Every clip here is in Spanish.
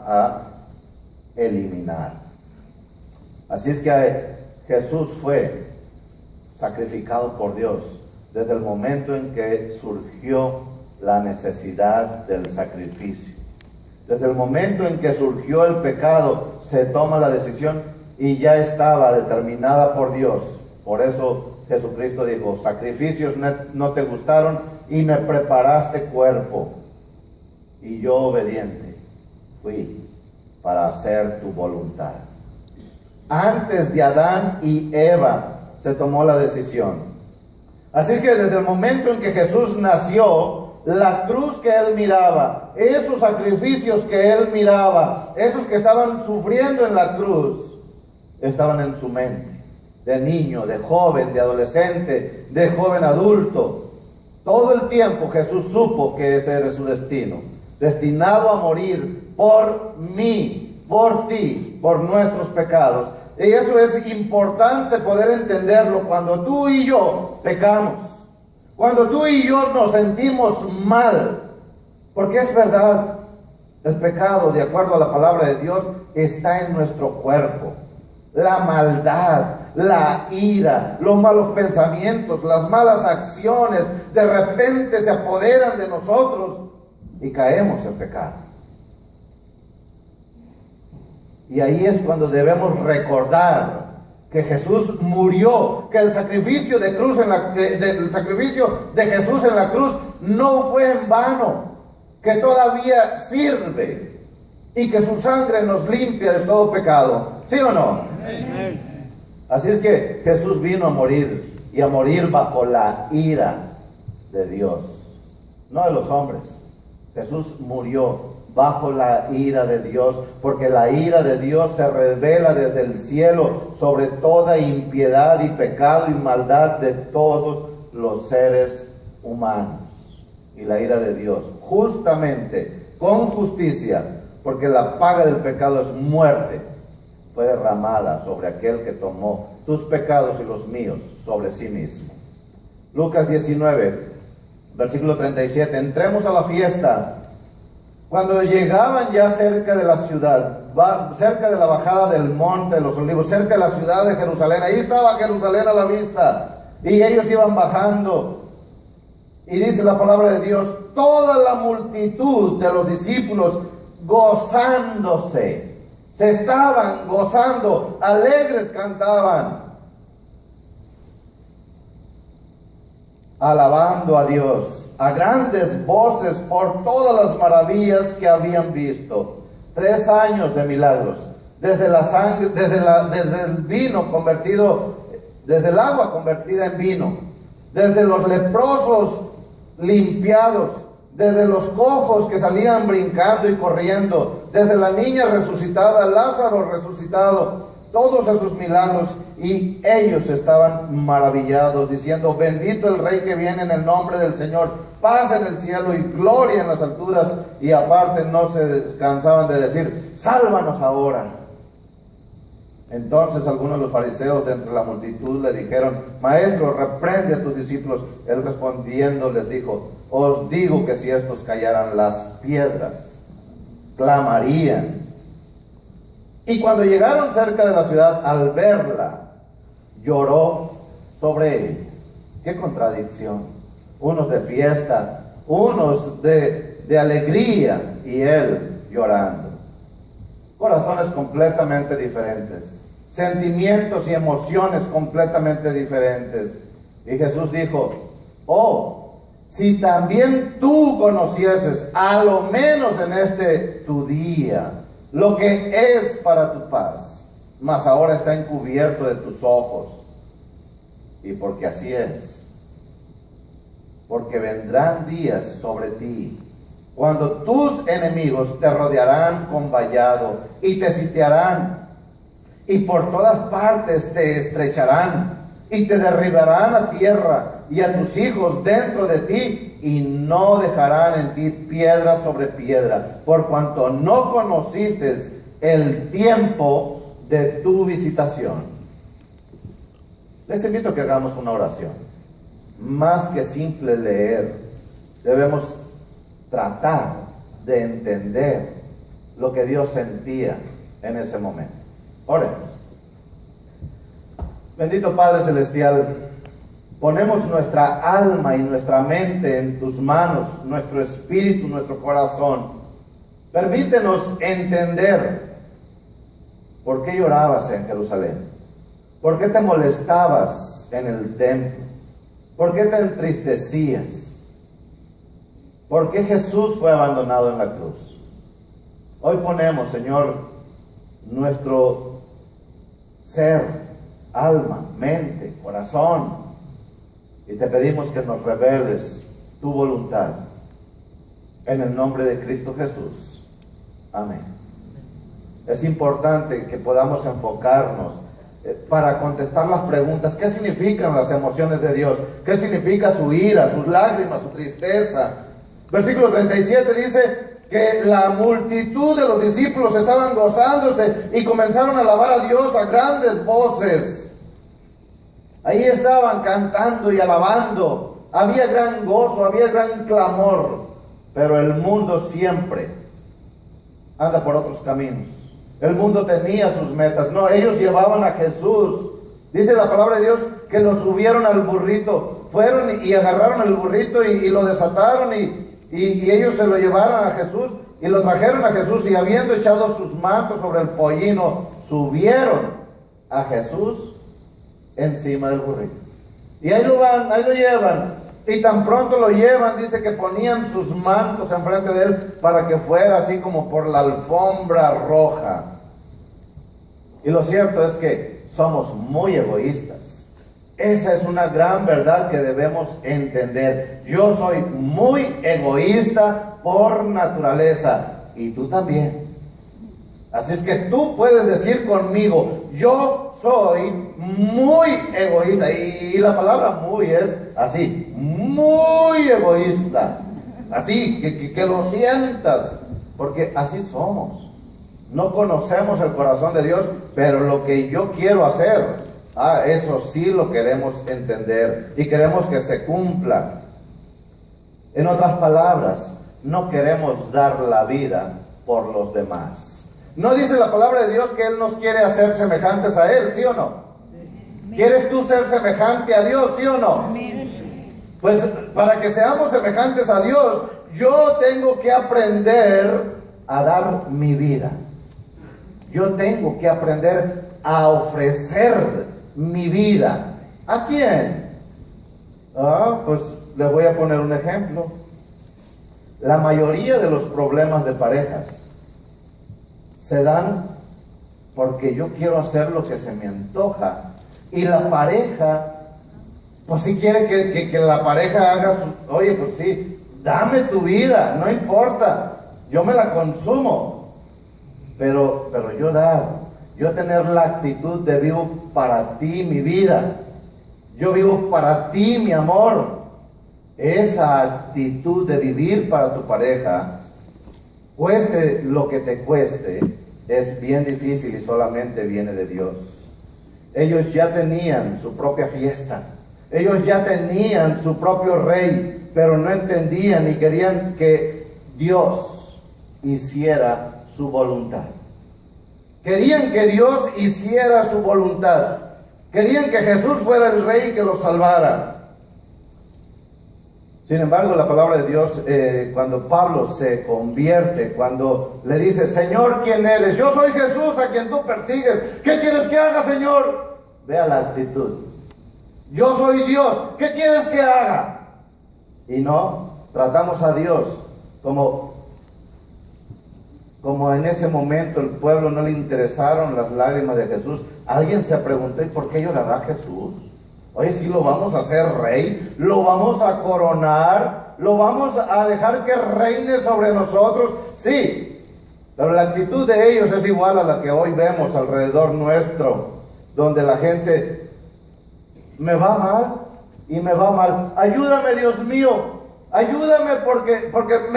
a eliminar. Así es que Jesús fue sacrificado por Dios desde el momento en que surgió la necesidad del sacrificio. Desde el momento en que surgió el pecado, se toma la decisión y ya estaba determinada por Dios. Por eso Jesucristo dijo: sacrificios no te gustaron y me preparaste cuerpo. Y yo, obediente, fui para hacer tu voluntad. Antes de Adán y Eva se tomó la decisión. Así que desde el momento en que Jesús nació, la cruz que él miraba, esos sacrificios que él miraba, esos que estaban sufriendo en la cruz, estaban en su mente, de niño, de joven, de adolescente, de joven adulto. Todo el tiempo Jesús supo que ese era su destino, destinado a morir por mí, por ti, por nuestros pecados. Y eso es importante poder entenderlo cuando tú y yo pecamos, cuando tú y yo nos sentimos mal, porque es verdad, el pecado, de acuerdo a la palabra de Dios, está en nuestro cuerpo. La maldad, la ira, los malos pensamientos, las malas acciones, de repente se apoderan de nosotros y caemos en pecado. Y ahí es cuando debemos recordar que Jesús murió, que el sacrificio de Jesús en la cruz no fue en vano, que todavía sirve y que su sangre nos limpia de todo pecado. ¿Sí o no? Amén. Así es que Jesús vino a morir, y a morir bajo la ira de Dios, no de los hombres. Jesús murió bajo la ira de Dios, porque la ira de Dios se revela desde el cielo sobre toda impiedad y pecado y maldad de todos los seres humanos. Y la ira de Dios, justamente, con justicia, porque la paga del pecado es muerte, fue derramada sobre aquel que tomó tus pecados y los míos sobre sí mismo. Lucas 19, versículo 37. Entremos a la fiesta. Cuando llegaban ya cerca de la ciudad, cerca de la bajada del monte de los olivos, cerca de la ciudad de Jerusalén, ahí estaba Jerusalén a la vista, y ellos iban bajando, y dice la palabra de Dios: toda la multitud de los discípulos gozándose, se estaban gozando, alegres cantaban, alabando a Dios a grandes voces por todas las maravillas que habían visto. 3 años de milagros, desde la sangre, desde el vino convertido, desde el agua convertida en vino, desde los leprosos limpiados, desde los cojos que salían brincando y corriendo, desde la niña resucitada, Lázaro resucitado, todos esos milagros, y ellos estaban maravillados, diciendo: bendito el Rey que viene en el nombre del Señor, paz en el cielo y gloria en las alturas. Y aparte no se cansaban de decir: sálvanos ahora. Entonces algunos de los fariseos de entre la multitud le dijeron: Maestro, reprende a tus discípulos. Él respondiendo les dijo: os digo que si estos callaran, las piedras clamarían. Y cuando llegaron cerca de la ciudad, al verla, lloró sobre ella. ¡Qué contradicción! Unos de fiesta, unos de alegría, y él llorando. Corazones completamente diferentes, sentimientos y emociones completamente diferentes. Y Jesús dijo: oh, si también tú conocieses, a lo menos en este tu día, lo que es para tu paz, mas ahora está encubierto de tus ojos. Y porque así es, porque vendrán días sobre ti, cuando tus enemigos te rodearán con vallado y te sitiarán, y por todas partes te estrecharán y te derribarán a tierra y a tus hijos dentro de ti, y no dejarán en ti piedra sobre piedra, por cuanto no conociste el tiempo de tu visitación. Les invito a que hagamos una oración. Más que simple leer, debemos tratar de entender lo que Dios sentía en ese momento. Oremos. Bendito Padre Celestial, ponemos nuestra alma y nuestra mente en tus manos, nuestro espíritu, nuestro corazón. Permítenos entender por qué llorabas en Jerusalén, por qué te molestabas en el templo, por qué te entristecías, por qué Jesús fue abandonado en la cruz. Hoy ponemos, Señor, nuestro ser, alma, mente, corazón, y te pedimos que nos reveles tu voluntad. En el nombre de Cristo Jesús. Amén. Es importante que podamos enfocarnos para contestar las preguntas. ¿Qué significan las emociones de Dios? ¿Qué significa su ira, sus lágrimas, su tristeza? Versículo 37 dice que la multitud de los discípulos estaban gozándose y comenzaron a alabar a Dios a grandes voces. Ahí estaban cantando y alabando. Había gran gozo, había gran clamor. Pero el mundo siempre anda por otros caminos. El mundo tenía sus metas. No, ellos llevaban a Jesús. Dice la palabra de Dios que lo subieron al burrito. Fueron y agarraron el burrito y lo desataron y ellos se lo llevaron a Jesús y lo trajeron a Jesús, y habiendo echado sus mantos sobre el pollino, subieron a Jesús encima del burrito. Y ahí lo van, ahí lo llevan. Y tan pronto lo llevan, dice que ponían sus mantos enfrente de él para que fuera así como por la alfombra roja. Y lo cierto es que somos muy egoístas. Esa es una gran verdad que debemos entender. Yo soy muy egoísta por naturaleza, y tú también. Así es que tú puedes decir conmigo, yo soy muy egoísta. Y la palabra muy es así, muy egoísta. Así, que lo sientas, porque así somos. No conocemos el corazón de Dios, pero lo que yo quiero hacer, eso sí lo queremos entender y queremos que se cumpla. En otras palabras, no queremos dar la vida por los demás. ¿No dice la palabra de Dios que Él nos quiere hacer semejantes a Él, sí o no? ¿Quieres tú ser semejante a Dios, sí o no? Pues para que seamos semejantes a Dios, yo tengo que aprender a dar mi vida. Yo tengo que aprender a ofrecer mi vida. ¿A quién? Pues les voy a poner un ejemplo. La mayoría de los problemas de parejas se dan porque yo quiero hacer lo que se me antoja, y la pareja, pues si quiere que la pareja haga oye, pues sí, dame tu vida, no importa, yo me la consumo, pero yo tener la actitud de vivo para ti mi vida, yo vivo para ti mi amor. Esa actitud de vivir para tu pareja, cueste lo que te cueste, es bien difícil y solamente viene de Dios. Ellos ya tenían su propia fiesta, ellos ya tenían su propio rey, pero no entendían y querían que Dios hiciera su voluntad. Querían que Dios hiciera su voluntad. Querían que Jesús fuera el rey que los salvara. Sin embargo, la palabra de Dios, cuando Pablo se convierte, cuando le dice, Señor, ¿quién eres? Yo soy Jesús a quien tú persigues. ¿Qué quieres que haga, Señor? Vea la actitud. Yo soy Dios. ¿Qué quieres que haga? Y no, tratamos a Dios como en ese momento el pueblo no le interesaron las lágrimas de Jesús. Alguien se preguntó, ¿y por qué llorará Jesús? Oye, sí, lo vamos a hacer rey, lo vamos a coronar, lo vamos a dejar que reine sobre nosotros. Sí, pero la actitud de ellos es igual a la que hoy vemos alrededor nuestro, donde la gente, me va mal y me va mal. Ayúdame, Dios mío, ayúdame porque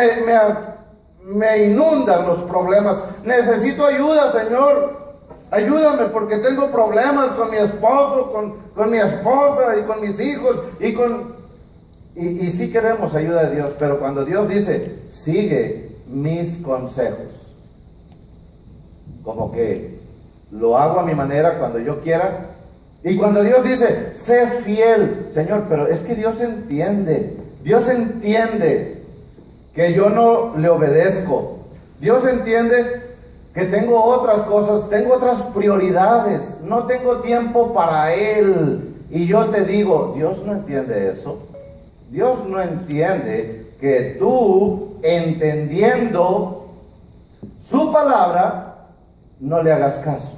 me inundan los problemas. Necesito ayuda, Señor. Ayúdame porque tengo problemas con mi esposo, con mi esposa y con mis hijos y sí queremos ayuda de Dios, pero cuando Dios dice, sigue mis consejos, como que lo hago a mi manera cuando yo quiera. Y cuando Dios dice, sé fiel, Señor, pero es que Dios entiende que yo no le obedezco. Dios entiende que tengo otras cosas, tengo otras prioridades, no tengo tiempo para Él. Y yo te digo, Dios no entiende eso. Dios no entiende que tú, entendiendo su palabra, no le hagas caso.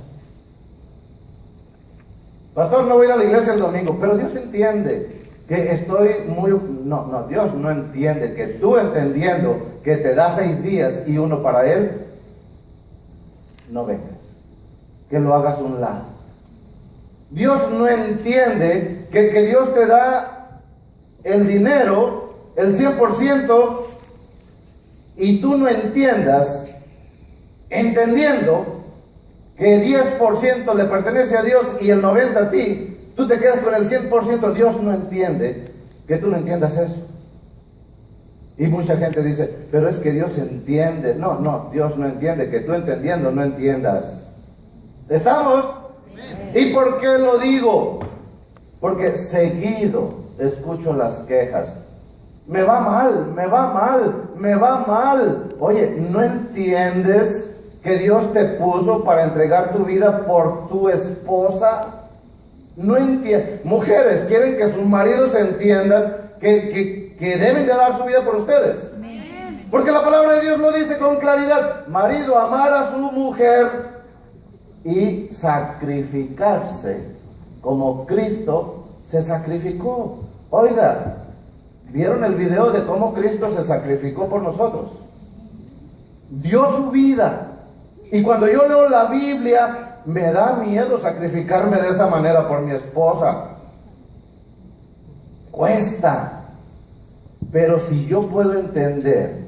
Pastor, no voy a ir a la iglesia el domingo, pero Dios entiende que estoy muy... No, Dios no entiende que tú, entendiendo que te da 6 días y uno para Él, no vengas, que lo hagas a un lado. Dios no entiende que Dios te da el dinero, el 100%, y tú no entiendas, entendiendo que 10% le pertenece a Dios y el 90% a ti, tú te quedas con el 100%. Dios no entiende que tú no entiendas eso. Y mucha gente dice, pero es que Dios entiende. No, Dios no entiende que tú, entendiendo, no entiendas. ¿Estamos? ¿Y por qué lo digo? Porque seguido escucho las quejas. Me va mal. Oye, ¿no entiendes que Dios te puso para entregar tu vida por tu esposa? No entiendes. Mujeres quieren que sus maridos entiendan que deben de dar su vida por ustedes. Porque la palabra de Dios lo dice con claridad. Marido, amar a su mujer y sacrificarse como Cristo se sacrificó. Oiga, ¿vieron el video de cómo Cristo se sacrificó por nosotros? Dio su vida. Y cuando yo leo la Biblia, me da miedo sacrificarme de esa manera por mi esposa. Cuesta. Pero si yo puedo entender